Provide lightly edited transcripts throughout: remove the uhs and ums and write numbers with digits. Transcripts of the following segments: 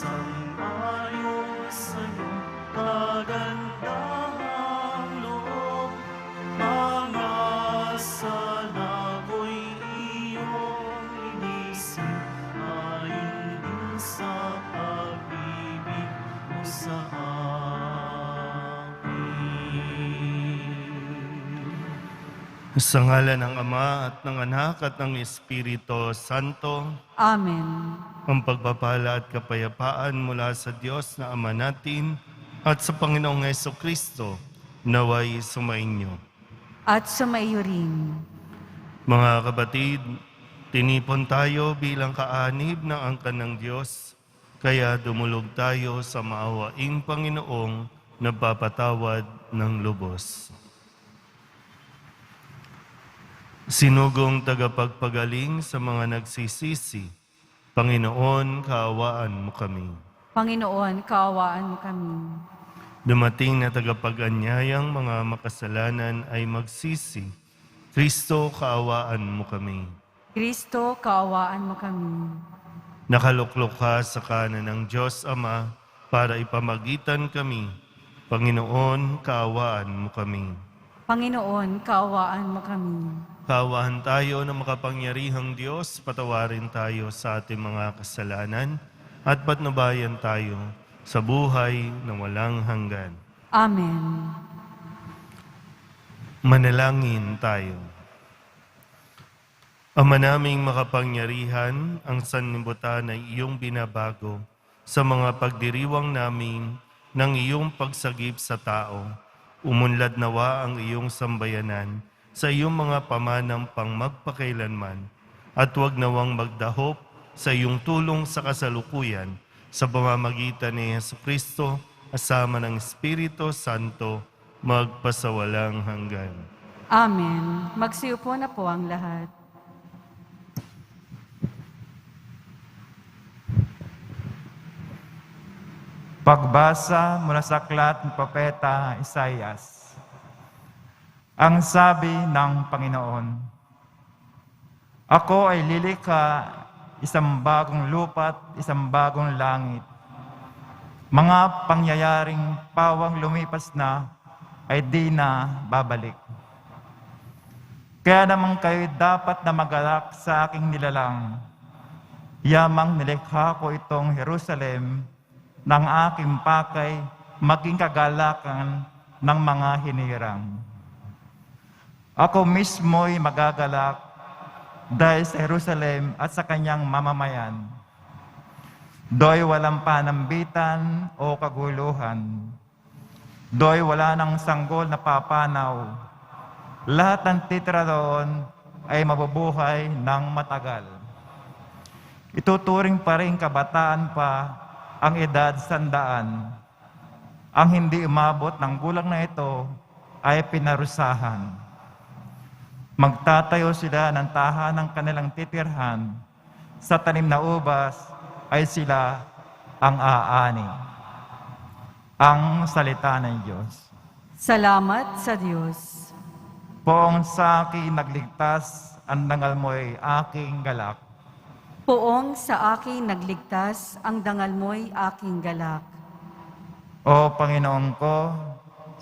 Sangayon sa'yo, kagandahang loob, mga sala ko'y iyong inisip, ayon din sa pag-ibig mo sa akin. Sa ngalan ng Ama at ng Anak at ng Espiritu Santo, Amen. ang pagpapala at kapayapaan mula sa Diyos na Ama natin at sa Panginoong Hesukristo naway sumainyo. At sumaiyo rin. Mga kapatid, tinipon tayo bilang kaanib ng angkan ng Diyos, kaya dumulog tayo sa maawaing Panginoong nagpapatawad ng lubos. Sinugong tagapagpagaling sa mga nagsisisi, Panginoon, kaawaan mo kami. Panginoon, kaawaan mo kami. Dumating na tagapag-anyayang mga makasalanan ay magsisi, Kristo, kaawaan mo kami. Kristo, kaawaan mo kami. Nakaluklok ka sa kanan ng Diyos Ama para ipamagitan kami. Panginoon, kaawaan mo kami. Panginoon, kaawaan mo kami. Kaawaan tayo ng makapangyarihang Diyos, patawarin tayo sa ating mga kasalanan at patnubayan tayo sa buhay na walang hanggan. Amen. Manalangin tayo. Ama naming makapangyarihan, ang sanlibutan ay iyong binabago sa mga pagdiriwang namin ng iyong pagsagip sa tao. Umunlad nawa ang iyong sambayanan sa iyong mga pamanang pang magpakailanman at huwag nawang magdahop sa iyong tulong sa kasalukuyan sa pamamagitan ni Jesucristo kasama ng Espiritu Santo magpasawalang hanggan. Amen. Magsiupo na po ang lahat. Pagbasa mula sa aklat ng Propeta Isaias. Ang sabi ng Panginoon, ako ay lilikha isang bagong lupa't isang bagong langit. Mga pangyayaring pawang lumipas na ay di na babalik. Kaya naman kayo dapat na magalak sa aking nilalang. Yamang nilikha ko itong Jerusalem ng aking pakay maging kagalakan ng mga hinirang. Ako mismo'y magagalak dahil sa Jerusalem at sa kanyang mamamayan. Do'y walang panambitan o kaguluhan. Do'y wala ng sanggol na papanaw. Lahat ng titira doon ay mabubuhay ng matagal. Ituturing pa rin kabataan pa ang edad 100. Ang hindi umabot ng gulang na ito ay pinarusahan. Magtatayo sila ng tahanang kanilang titirhan. Sa tanim na ubas ay sila ang aani. Ang salita ng Diyos. Salamat sa Diyos. Poong sa akin nagligtas, ang dangal mo'y aking galak. Poong sa akin nagligtas, ang dangal mo'y aking galak. O Panginoon ko,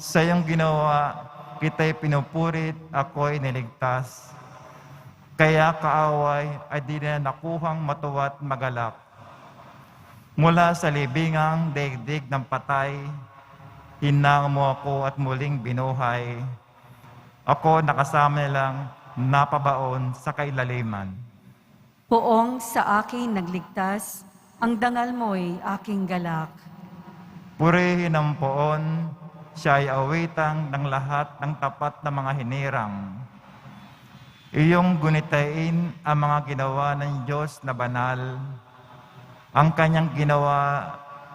sa iyong ginawa, kita'y pinupurit, ako'y niligtas. Kaya kaaway ay di na nakuhang matuwa't magalak. Mula sa libingang daigdig ng patay, hinang mo ako at muling binuhay. Ako nakasama nilang napabaon sa kailaliman. Poong sa akin nagligtas, ang dangal mo'y aking galak. Purihin ang poon, siya ay awitang ng lahat ng tapat na mga hinirang. Iyong gunitain ang mga ginawa ng Diyos na banal. Ang kanyang ginawa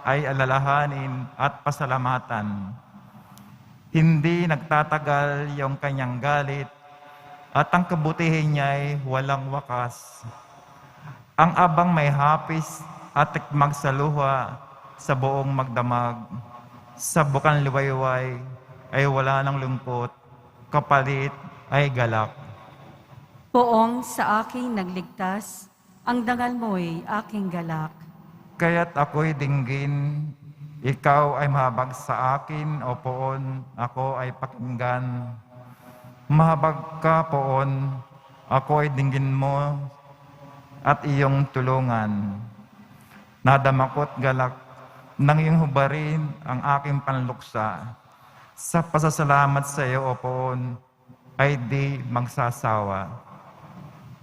ay alalahanin at pasalamatan. Hindi nagtatagal yung kanyang galit at ang kabutihin niya ay walang wakas. Ang abang may hapis at tikmag sa luha sa buong magdamag. Sa bukang liwayway ay wala ng lungkot, kapalit ay galak. Poong sa akin nagligtas, ang dangal mo'y aking galak. Kaya't ako'y dinggin, ikaw ay mahabag sa akin, o poon, ako ay pakinggan. Mahabag ka, poon, ako ay dinggin mo at iyong tulungan. Nadamakot galak nang iyong hubarin ang aking panluksa. Sa pasasalamat sa iyo, o poon, ay di magsasawa.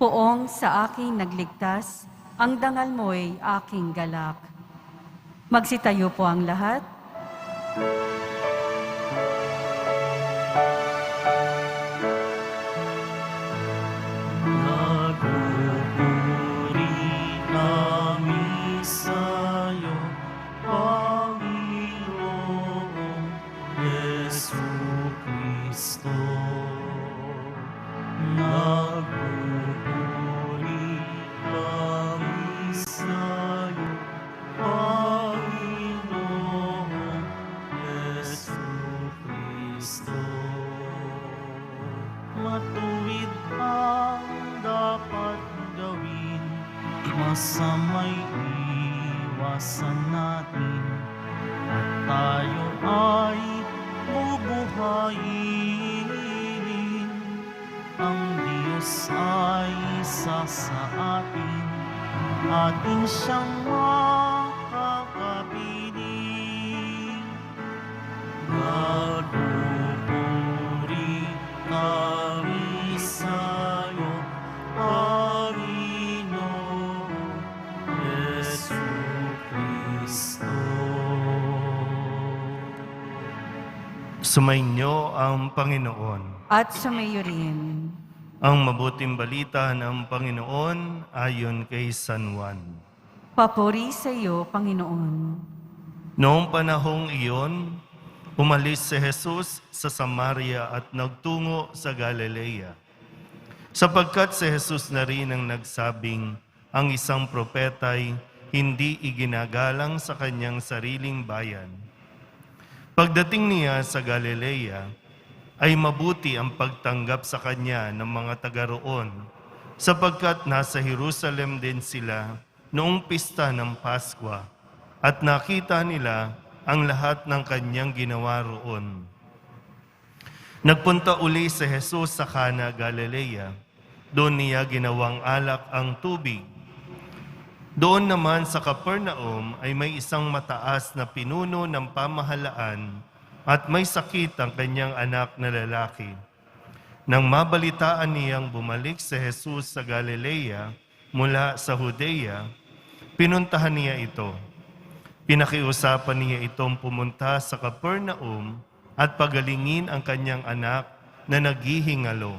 Poong sa aking nagligtas, ang dangal mo'y aking galak. Magsitayo po ang lahat. Nagpupuri kami sa'yo, Panginoong Jesucristo. Nagpupuri kami sa'yo, Panginoong Jesucristo. Matuwid ang dapat gawin, masama'y iwasan natin, at tayo ay bubuhayin. Ang Diyos ay isa sa atin, atin siyang makakapiling. Nagpupuri kami sa'yo, Panginoong Jesucristo. Sumainyo ang Panginoon. At sumayo rin. Ang mabuting balita ng Panginoon ayon kay San Juan. Papuri sa iyo, Panginoon. Noong panahong iyon, umalis si Jesus sa Samaria at nagtungo sa Galilea. Sapagkat si Jesus na rin ang nagsabing, ang isang propeta'y hindi iginagalang sa kanyang sariling bayan. Pagdating niya sa Galilea, ay mabuti ang pagtanggap sa kanya ng mga taga roon, sapagkat nasa Jerusalem din sila noong pista ng Paskwa, at nakita nila ang lahat ng kanyang ginawa roon. Nagpunta uli si Jesus sa Cana, Galilea. Doon niya ginawang alak ang tubig. Doon naman sa Capernaum ay may isang mataas na pinuno ng pamahalaan at may sakit ang kanyang anak na lalaki. Nang mabalitaan niyang bumalik si Jesus sa Galilea mula sa Judea, pinuntahan niya ito. Pinakiusapan niya itong pumunta sa Capernaum at pagalingin ang kanyang anak na naghihingalo.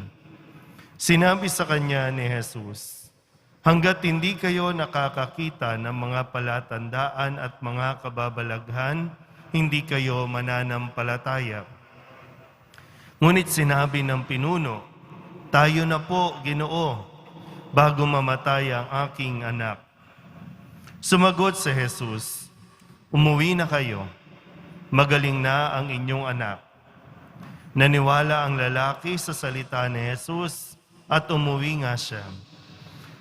Sinabi sa kanya ni Jesus, hanggat hindi kayo nakakakita ng mga palatandaan at mga kababalaghan, hindi kayo mananampalataya. Ngunit sinabi ng pinuno, tayo na po, Ginoo, bago mamatay ang aking anak. Sumagot si Jesus, umuwi na kayo, magaling na ang inyong anak. Naniwala ang lalaki sa salita ni Jesus at umuwi nga siya.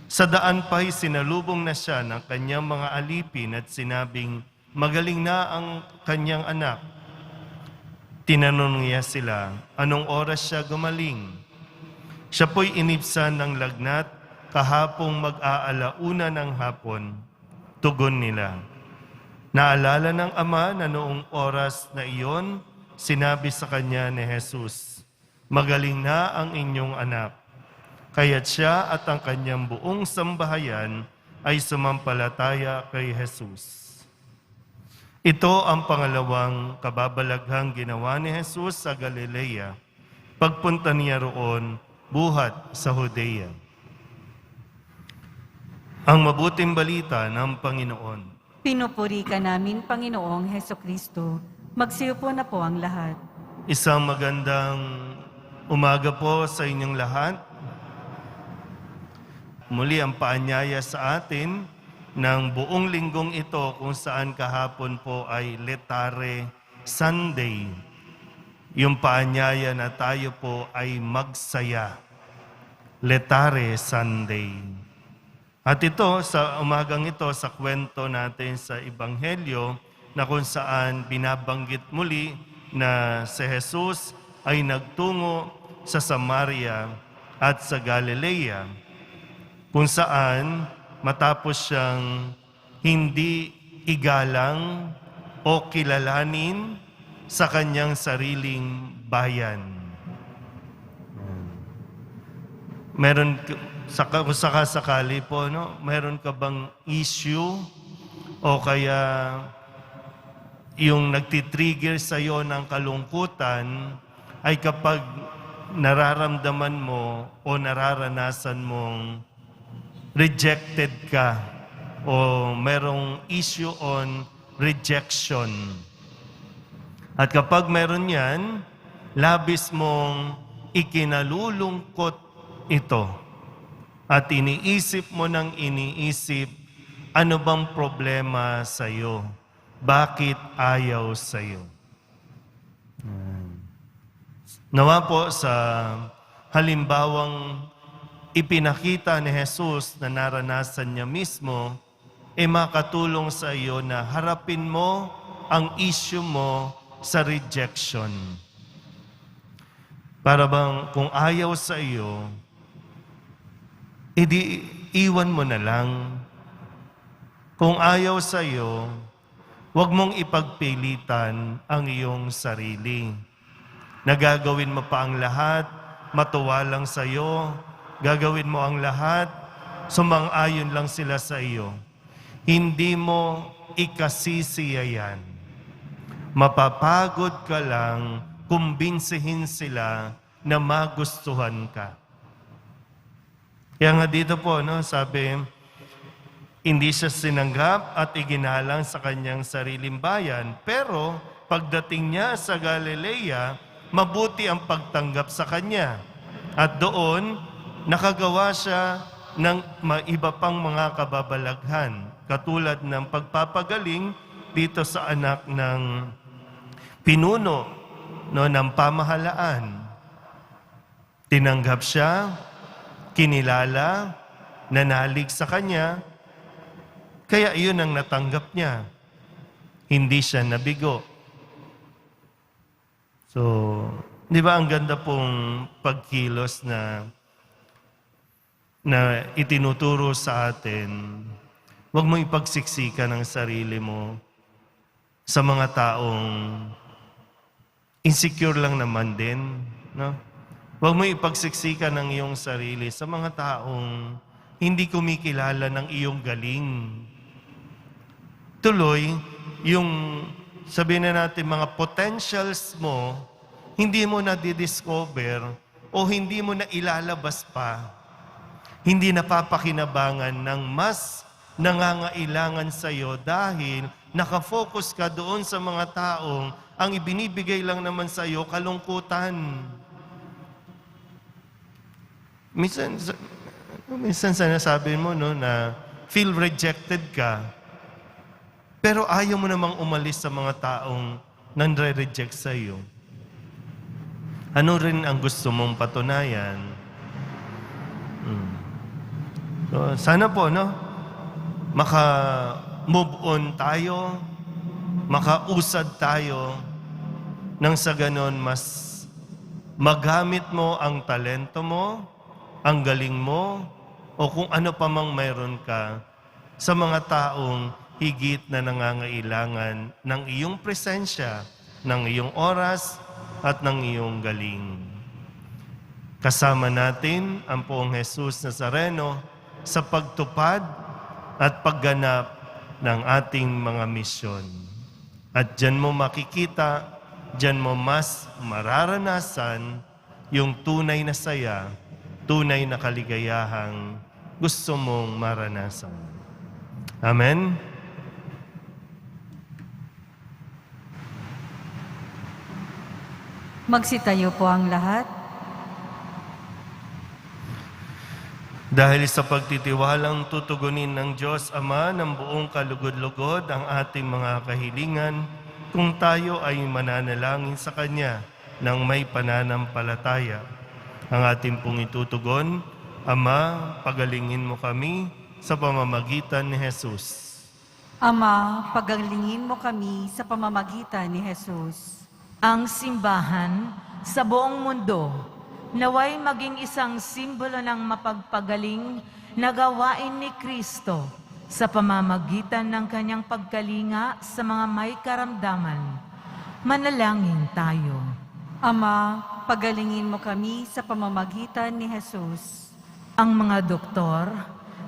Sa daan pa'y sinalubong na siya ng kanyang mga alipin at sinabing, magaling na ang kanyang anak. Tinanong niya sila, anong oras siya gumaling? Siya po'y inibsan ng lagnat kahapong mag-aalauna ng hapon. Tugon nila. Naalala ng ama na noong oras na iyon, sinabi sa kanya ni Jesus, magaling na ang inyong anak. Kaya't siya at ang kanyang buong sambahayan ay sumampalataya kay Jesus. Ito ang pangalawang kababalaghang ginawa ni Jesus sa Galilea. Pagpunta niya roon, buhat sa Judea. Ang mabuting balita ng Panginoon. Pinupuri ka namin, Panginoong Hesukristo. Magsiupo na po ang lahat. Isang magandang umaga po sa inyong lahat. Muli ang paanyaya sa atin ng buong linggong ito kung saan kahapon po ay Letare Sunday. Yung paanyaya na tayo po ay magsaya. Letare Sunday. At ito, sa umagang ito, sa kwento natin sa Ebanghelyo, na kung saan binabanggit muli na si Jesus ay nagtungo sa Samaria at sa Galilea, kung saan matapos siyang hindi igalang o kilalanin sa kanyang sariling bayan. Meron, kung sakasakali po, no? Meron ka bang issue o kaya yung nagtitrigger sa iyo ng kalungkutan ay kapag nararamdaman mo o nararanasan mong rejected ka o merong issue on rejection. At kapag meron yan, labis mong ikinalulungkot ito. At iniisip mo ng iniisip, ano bang problema sa iyo? Bakit ayaw sa iyo? Nawa po sa halimbawang ipinakita ni Jesus na naranasan niya mismo, makatulong sa iyo na harapin mo ang issue mo sa rejection. Para bang kung ayaw sa iyo, edi iwan mo na lang. Kung ayaw sa iyo, huwag mong ipagpilitan ang iyong sarili. Nagagawin mo pa ang lahat, matuwa lang sa iyo, gagawin mo ang lahat, sumang-ayon lang sila sa iyo. Hindi mo ikasisiya yan. Mapapagod ka lang, kumbinsihin sila na magustuhan ka. Kaya nga dito po, no, sabi, hindi siya sinanggap at iginalang sa kanyang sariling bayan, pero pagdating niya sa Galilea, mabuti ang pagtanggap sa kanya. At doon, nakagawa siya ng iba pang mga kababalaghan, katulad ng pagpapagaling dito sa anak ng pinuno, no, ng pamahalaan. Tinanggap siya, kinilala, nanalig sa kanya, kaya iyon ang natanggap niya. Hindi siya nabigo. So, di ba ang ganda pong pagkilos na itinuturo sa atin, huwag mo ipagsiksikan ang sarili mo sa mga taong insecure lang naman din, no? Huwag mo ipagsiksikan ang iyong sarili sa mga taong hindi kumikilala ng iyong galing. Tuloy, yung sabihin na natin mga potentials mo, hindi mo na didiscover o hindi mo na ilalabas pa. Hindi napapakinabangan ng mas nangangailangan sa iyo dahil nakafocus ka doon sa mga taong ang ibinibigay lang naman sa iyo kalungkutan. Minsan sinasabi mo, no, na feel rejected ka, pero ayaw mo namang umalis sa mga taong nandre-reject sa iyo. Ano rin ang gusto mong patunayan? So, sana po, no, maka-move on tayo, makausad tayo, nang sa ganon mas magamit mo ang talento mo, ang galing mo, o kung ano pa mang mayroon ka sa mga taong higit na nangangailangan ng iyong presensya, ng iyong oras, at ng iyong galing. Kasama natin ang Poong Jesus Nazareno sa pagtupad at pagganap ng ating mga misyon. At diyan mo makikita, diyan mo mas mararanasan yung tunay na saya, tunay na kaligayahang gusto mong maranasan. Amen? Magsitayo po ang lahat. Dahil sa pagtitiwalang tutugunin ng Diyos Ama ng buong kalugod-lugod ang ating mga kahilingan, kung tayo ay mananalangin sa Kanya ng may pananampalataya. Ang ating pong itutugon, Ama, pagalingin mo kami sa pamamagitan ni Jesus. Ama, pagalingin mo kami sa pamamagitan ni Jesus. Ang simbahan sa buong mundo naway maging isang simbolo ng mapagpagaling na gawain ni Kristo sa pamamagitan ng kanyang pagkalinga sa mga may karamdaman. Manalangin tayo. Ama, pagalingin mo kami sa pamamagitan ni Jesus. Ang mga doktor,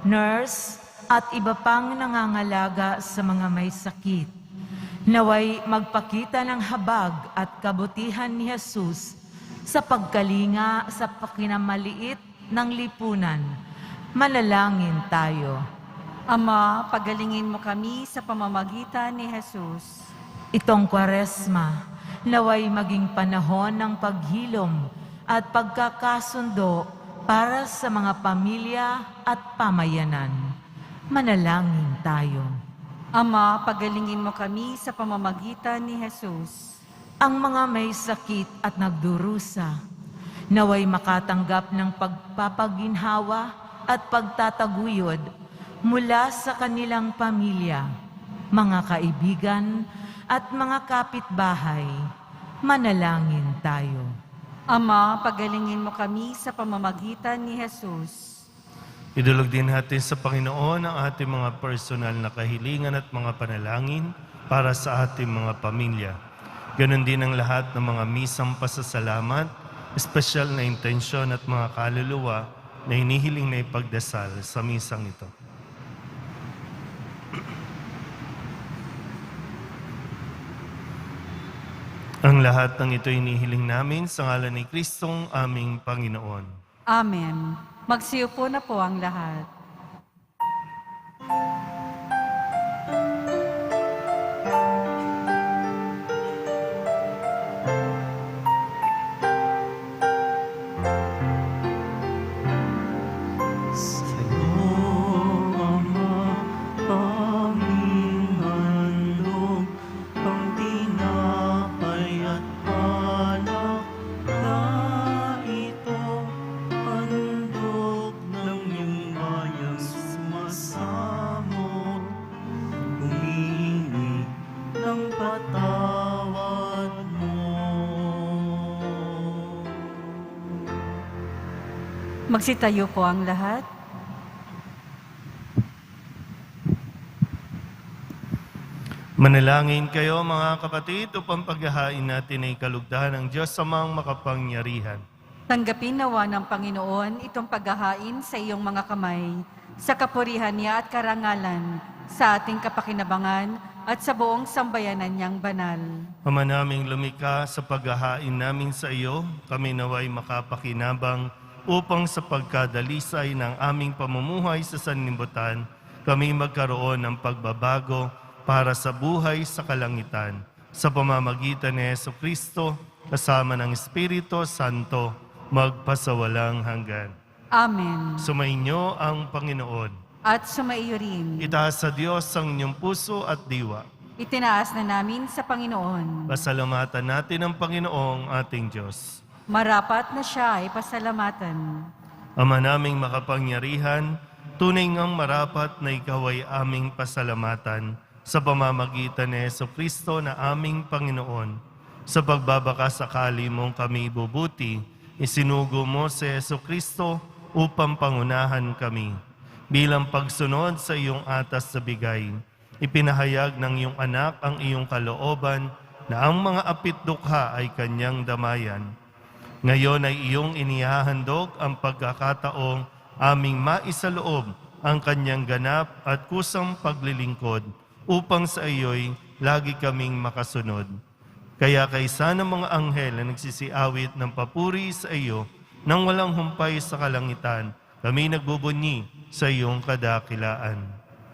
nurse, at iba pang nangangalaga sa mga may sakit, naway magpakita ng habag at kabutihan ni Jesus sa pagkalinga sa pakinamaliit ng lipunan. Manalangin tayo. Ama, pagalingin mo kami sa pamamagitan ni Jesus. Itong Kwaresma, naway maging panahon ng paghilom at pagkakasundo para sa mga pamilya at pamayanan. Manalangin tayo. Ama, pagalingin mo kami sa pamamagitan ni Jesus. Ang mga may sakit at nagdurusa, naway makatanggap ng pagpapaginhawa at pagtataguyod mula sa kanilang pamilya, mga kaibigan at mga kapitbahay. Manalangin tayo. Ama, pagalingin mo kami sa pamamagitan ni Jesus. Idulog din natin sa Panginoon ang ating mga personal na kahilingan at mga panalangin para sa ating mga pamilya. Ganon din ang lahat ng mga misang pasasalamat, espesyal na intensyon at mga kaluluwa na hinihiling na ipagdasal sa misang ito. Ang lahat ng ito hinihiling namin sa ngalan ni Kristong aming Panginoon. Amen. Magsiupo na po ang lahat. Magsitayo po ang lahat. Manalangin kayo mga kapatid upang paghahain natin ay kalugdahan ng Diyos Amang makapangyarihan. Tanggapin nawa ng Panginoon itong paghahain sa iyong mga kamay, sa kapurihan niya at karangalan, sa ating kapakinabangan at sa buong sambayanan niyang banal. Ama naming lumikha, sa paghahain namin sa iyo, kami naway makapakinabang upang sa pagkadalisay ng aming pamumuhay sa sanlibutan, kami magkaroon ng pagbabago para sa buhay sa kalangitan. Sa pamamagitan ni Jesucristo, kasama ng Espiritu Santo, magpasawalang hanggan. Amen. Sumainyo ang Panginoon. At sumaiyo rin. Itaas sa Diyos ang inyong puso at diwa. Itinaas na namin sa Panginoon. Pasalamatan natin ang Panginoong ating Diyos. Marapat na siya ay pasalamatan. Ama naming makapangyarihan, tunay ngang marapat na ikaw ay aming pasalamatan sa pamamagitan ni Jesucristo na aming Panginoon. Sa pagbabakasakali mong kami bubuti, isinugo mo si Jesucristo upang pangunahan kami. Bilang pagsunod sa iyong atas sa bigay, ipinahayag ng iyong anak ang iyong kalooban na ang mga apitdukha ay kanyang damayan. Ngayon ay iyong inihahandog ang pagkakataong aming maisaloob ang kanyang ganap at kusang paglilingkod upang sa iyo'y lagi kaming makasunod. Kaya kaysa ng mga anghel na nagsisiawit ng papuri sa iyo nang walang humpay sa kalangitan, kami nagbubunyi sa iyong kadakilaan.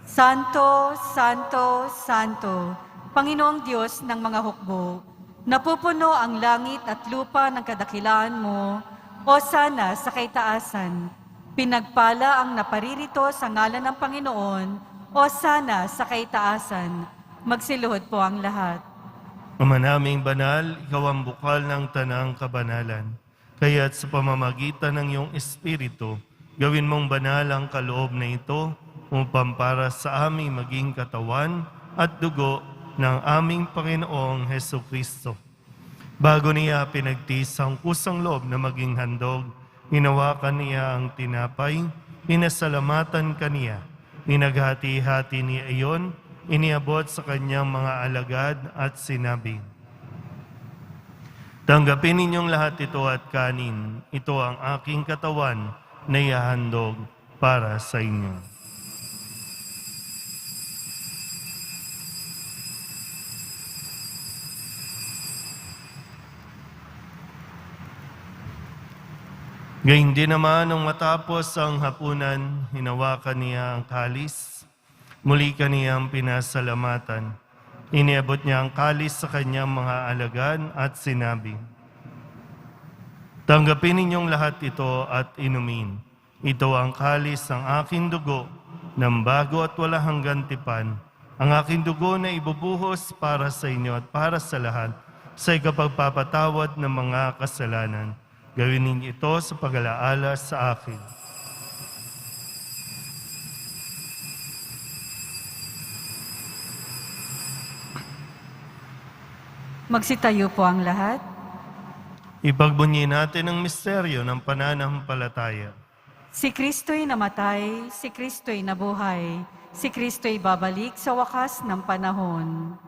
Santo, Santo, Santo, Panginoong Diyos ng mga hukbo, napupuno ang langit at lupa ng kadakilaan mo, o sana sa kaitaasan. Pinagpala ang naparirito sa ngalan ng Panginoon, o sana sa kaitaasan. Magsiluhod po ang lahat. Ama naming banal, ikaw ang bukal ng tanang kabanalan. Kaya't sa pamamagitan ng iyong Espiritu, gawin mong banal ang kaloob na ito upang para sa amin maging katawan at dugo ng aming Panginoong Heso Kristo. Bago niya pinagtiis ang kusang loob na maging handog, hinawakan niya ang tinapay, pinasalamatan kaniya, pinaghati-hati niya iyon, iniabot sa kanyang mga alagad at sinabi, "Tanggapin ninyong lahat ito at kanin. Ito ang aking katawan na ihahandog para sa inyo." Gayun din naman nung matapos ang hapunan, hinawakan niya ang kalis. Muli kaniyang pinasalamatan. Iniabot niya ang kalis sa kanyang mga alagad at sinabi, "Tanggapin ninyong lahat ito at inumin. Ito ang kalis ng aking dugo ng bago at wala hanggang tipan. Ang aking dugo na ibubuhos para sa inyo at para sa lahat sa ikapagpapatawad ng mga kasalanan. Gawin ninyo ito sa pag-alaala sa akin." Magsitayo po ang lahat. Ipagbunyi natin ang misteryo ng pananampalataya. Si Kristo'y namatay, si Kristo'y nabuhay, si Kristo'y babalik sa wakas ng panahon.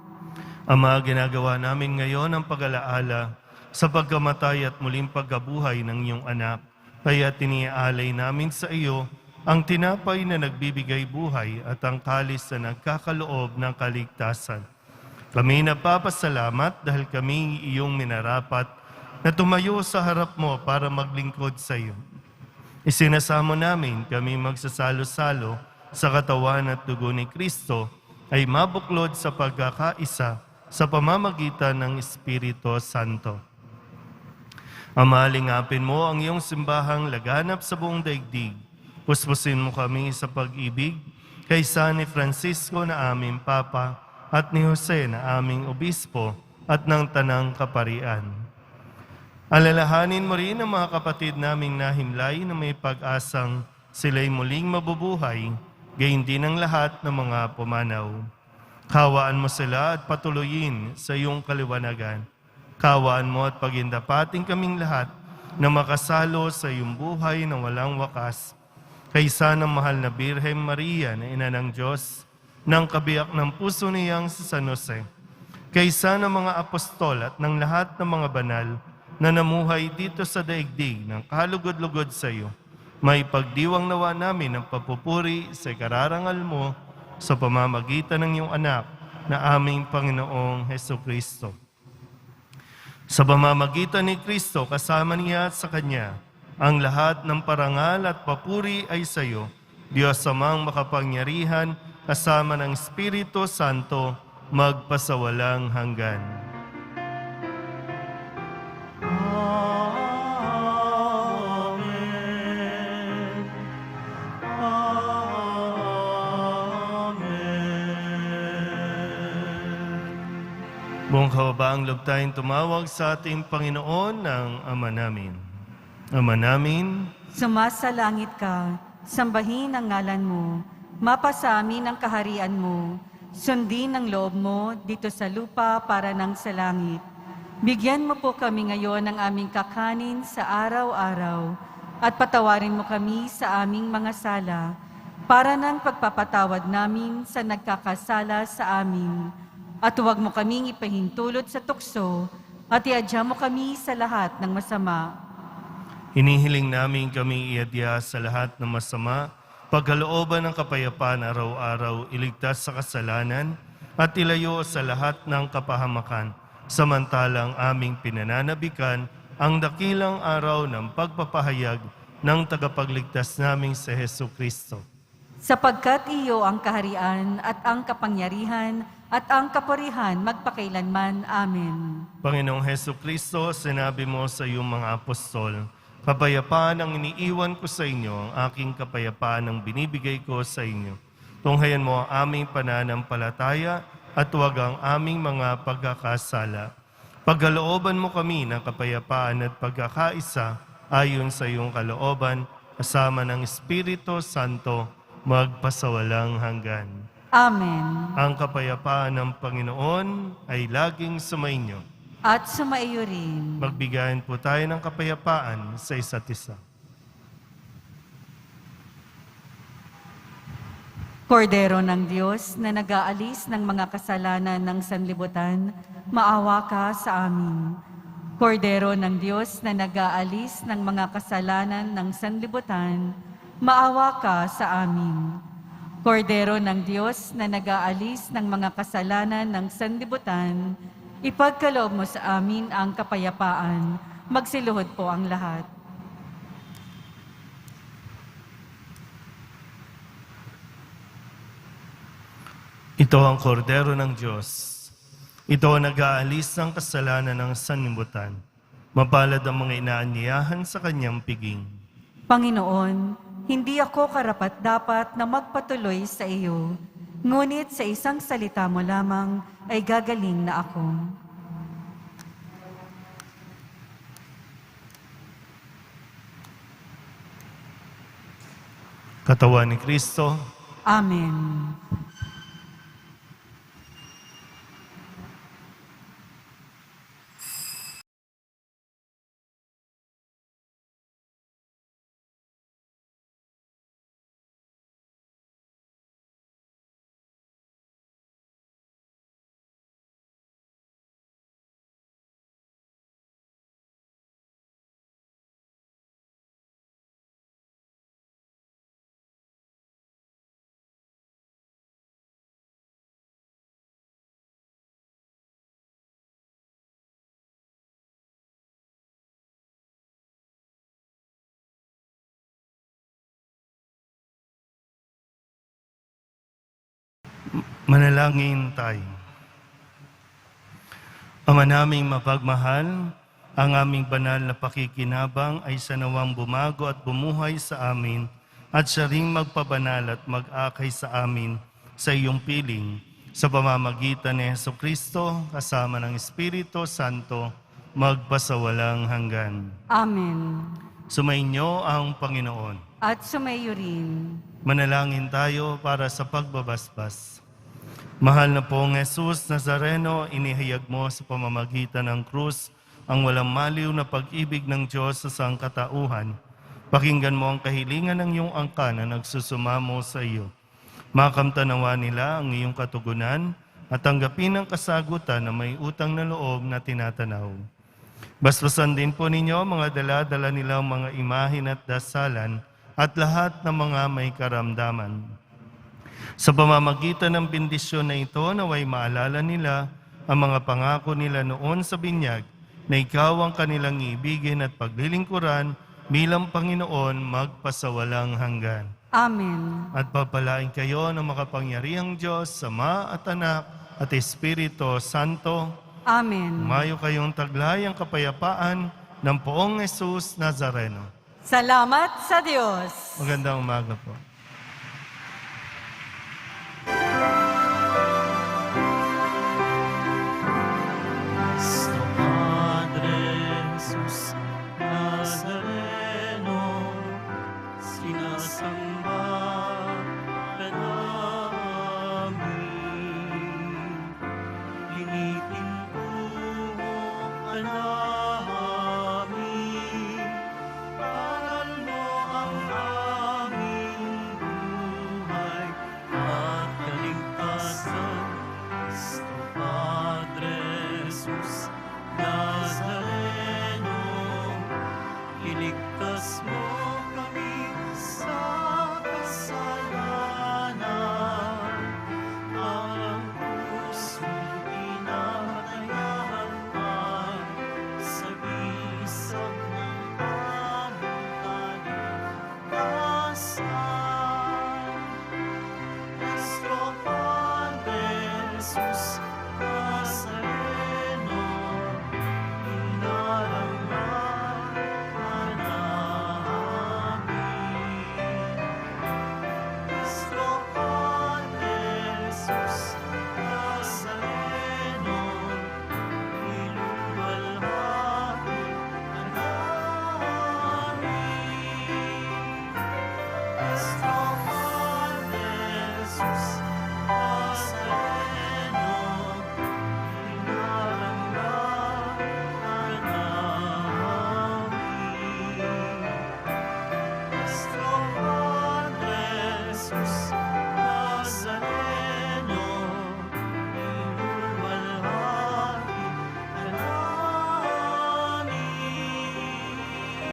Ama, ginagawa namin ngayon ang pag-alaala sa pagkamatay at muling pagkabuhay ng iyong anak. Kaya tiniaalay namin sa iyo ang tinapay na nagbibigay buhay at ang kalis na nagkakaloob ng kaligtasan. Kami nagpapasalamat dahil kami iyong minarapat na tumayo sa harap mo para maglingkod sa iyo. Isinasamo namin kami magsasalo-salo sa katawan at dugo ni Kristo ay mabuklod sa pagkakaisa sa pamamagitan ng Espiritu Santo. Ama, lingapin mo ang iyong simbahang laganap sa buong daigdig. Puspusin mo kami sa pag-ibig kaysa ni Francisco na aming Papa at ni Jose na aming Obispo at ng Tanang Kaparian. Alalahanin mo rin ang mga kapatid naming nahimlay na may pag-asang sila'y muling mabubuhay, gayon din ang lahat ng mga pumanaw. Kawaan mo sila at patuloyin sa iyong kaliwanagan. Kawaan mo at pagindapating kaming lahat na makasalo sa iyong buhay na walang wakas, kaysa ng mahal na Birhen Maria na Ina ng Diyos, ng kabiyak ng puso niyang si San Jose, kaysa ng mga apostol at ng lahat ng mga banal na namuhay dito sa daigdig ng kalugod-lugod sa iyo, may pagdiwang nawa namin ang papupuri sa ikararangal mo sa pamamagitan ng iyong anak na aming Panginoong Heso Kristo. Sa pamamagitan ni Kristo, kasama niya at sa Kanya, ang lahat ng parangal at papuri ay sa iyo, Diyos amang makapangyarihan, kasama ng Espiritu Santo, magpasawalang hanggan. Amen. Amen. Buong kababaang loob tayong tumawag sa ating Panginoon ng Ama namin. Ama namin, Sumasalangit ka, sambahin ang ngalan mo, mapasa amin ang kaharian mo, sundin ang loob mo dito sa lupa para nang sa langit. Bigyan mo po kami ngayon ng aming kakanin sa araw-araw at patawarin mo kami sa aming mga sala para nang pagpapatawad namin sa nagkakasala sa amin. At huwag mo kaming ipahintulot sa tukso at iadya mo kami sa lahat ng masama. hinihiling namin kami iadya sa lahat ng masama, pagkalooban ng kapayapaan araw-araw, iligtas sa kasalanan, at ilayo sa lahat ng kapahamakan, samantalang aming pinananabikan ang dakilang araw ng pagpapahayag ng tagapagligtas naming si Heso Kristo. Sapagkat iyo ang kaharian at ang kapangyarihan at ang kapurihan magpakailanman. Amen. Panginoong Heso Kristo, sinabi mo sa iyong mga apostol, kapayapaan ang iniiwan ko sa inyo, ang aking kapayapaan ang binibigay ko sa inyo. Tunghayan mo ang aming pananampalataya at huwag ang aming mga pagkakasala. Pagkalooban mo kami ng kapayapaan at pagkakaisa ayon sa iyong kalooban, kasama ng Espiritu Santo, magpasawalang hanggan. Amen. Ang kapayapaan ng Panginoon ay laging sumainyo. At sumaiyo rin. Magbigayan po tayo ng kapayapaan sa isa't isa. Kordero ng Diyos na nag-aalis ng mga kasalanan ng sanlibutan, maawa ka sa amin. Kordero ng Diyos na nag-aalis ng mga kasalanan ng sanlibutan, maawa ka sa amin. Kordero ng Diyos na nag-aalis ng mga kasalanan ng sanlibutan, ipagkaloob mo sa amin ang kapayapaan. Magsiluhod po ang lahat. Ito ang kordero ng Diyos. Ito ang nag-aalis ng kasalanan ng sanlibutan. Mapalad ang mga inaanyayahan sa kanyang piging. Panginoon, hindi ako karapat-dapat na magpatuloy sa iyo, ngunit sa isang salita mo lamang ay gagaling na ako. Katawan ni Kristo, Amen. manalangin tayo. Ama naming mapagmahal, ang aming banal na pakikinabang ay sanawang bumago at bumuhay sa amin at siya ring magpabanal at mag-akay sa amin sa iyong piling sa pamamagitan ni Jesucristo kasama ng Espiritu Santo magpasawalang hanggan. Amen. Sumainyo ang Panginoon. At sumaiyo rin. Manalangin tayo para sa pagbabasbas. Mahal na pong Jesus Nazareno, inihayag mo sa pamamagitan ng krus ang walang maliw na pag-ibig ng Diyos sa sangkatauhan. Pakinggan mo ang kahilingan ng iyong angka na nagsusumamo sa iyo. Makamtanawa nila ang iyong katugunan at tanggapin ang kasagutan na may utang na loob na tinatanaw. Basbasan din po ninyo mga dala-dala nilang mga imahin at dasalan at lahat ng mga may karamdaman. Sa pamamagitan ng bendisyon na ito, naway maalala nila ang mga pangako nila noon sa binyag na ikaw ang kanilang iibigin at paglilingkuran bilang Panginoon magpasawalang hanggan. Amen. At papalain kayo ng makapangyarihang Diyos, Ama at Anak at Espiritu Santo. Amen. Umayo kayong taglayang kapayapaan ng poong Jesus Nazareno. Salamat sa Diyos. Magandang umaga po. Nuestro Padre Jesús Nazareno, sinasamba ka namin. Linitin po ka namin, aral mo ang aming buhay at kaligtasan. Nuestro Padre Jesús